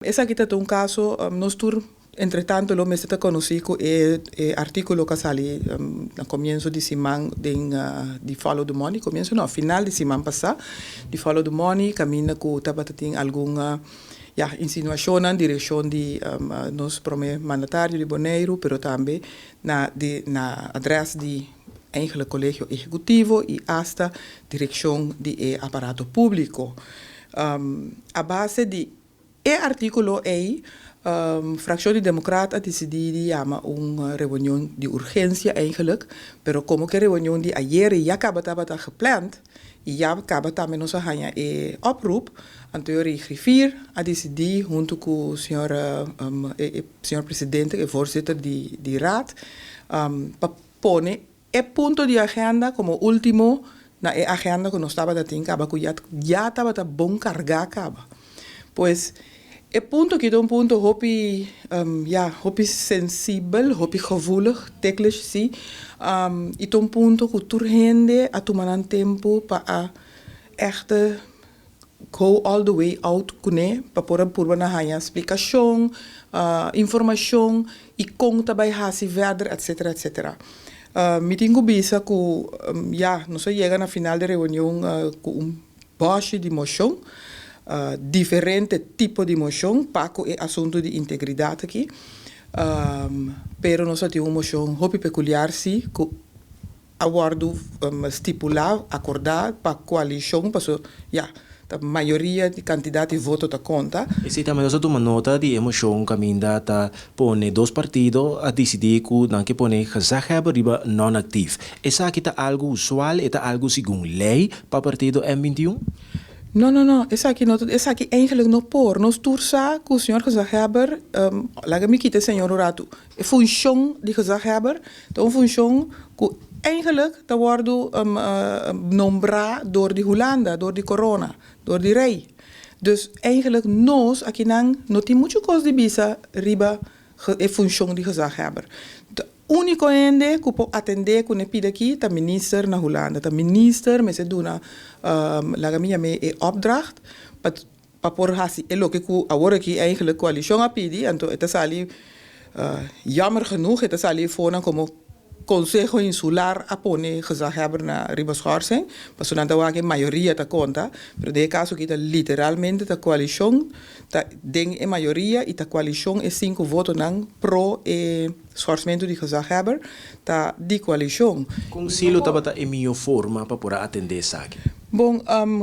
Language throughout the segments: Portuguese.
Essa aqui é um caso, nós tur, entretanto, lo mesmo conosco é artículo que sali no comienzo de semana de Follow the Money, comienzo no, final de semana passada, de Follow the Money, caminha com tem alguma insinuação na direção de nos primeiro mandatário de Bonaire, pero também na adresse de eigenlijk collegio executivo e hasta direção de aparato público. A base de artículo aí, Fracção de Democrata decidiu chamar uma reunião de urgência eigenlijk, pero como que a reunião de ayer já estava gepland, e já acaba também nossa rainha oproep, então eu griffier a decidir junto com o senhor presidente e voorzitter de raad, para pôr o ponto de agenda como último na agenda que nós estava a ter, já estava bom carregar acaba. Pois o ponto que é um ponto hopi sensível, hopi gevoelig, teklisch sim, e um ponto que turgende a tomar tempo para echt go all the way out kune, para pôr na hanha explicação, informação e conta by hasi verder, etc, etc. Meeting bisa ku nós chega na final da reunião com baixa de moção, diferente tipo de moção, paco é assunto de integridade aqui, pero nós temos uma moção hopi peculiar sim, que aguardo estipular, acordar para a coalição, para a maioria de candidatos de voto da conta. E se também nós tomamos nota de emoção caminda tá pone dois partidos a decidir que não que pone gezaghebber riba non-actief. Essa aqui tá algo usual, é algo segundo lei para partido M21? Não, essa aqui eigenlijk não por. Nós tursa com o senhor gezaghebber, laga me quita senhor Rato, a função de gezaghebber, então a função que eigenlijk te worden nombrado door de Hollanda, door de corona, door de rei. Dus eigenlijk nós aqui não tem muita coisa de bisa riba a função de gezaghebber. O único ende que pode atender com pide aqui é minister na Hollanda. De minister me se dona laga minha me opdracht para por hasi é lo que agora aqui eigenlijk coalição a pidi, então é sali jammer genoeg é sali fona como Consejo Insular a pone gezaghebber na Ribaschorsing, mas não dá a maioria da conta, pero de caso que literalmente a coalição tem a maioria e a coalição é 5 votos não pro esforçamento de gezaghebber da de coalição. Conselho estava em melhor forma para poder atender isso aqui. Bom,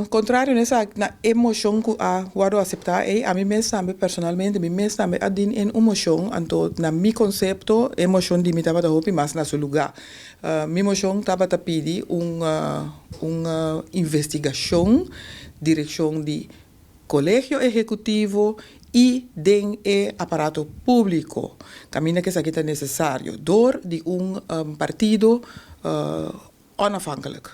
contrário nessa na emoção que a guardo aceitar a mim mesmo personalmente me mesmo a din em emoção então na mi conceito emoção de me tava da hopi mas na seu lugar mi emoção tava a pedir uma investigação direção de colégio executivo e de aparato público caminha que isso aqui é necessário dor de partido onafhankelijk.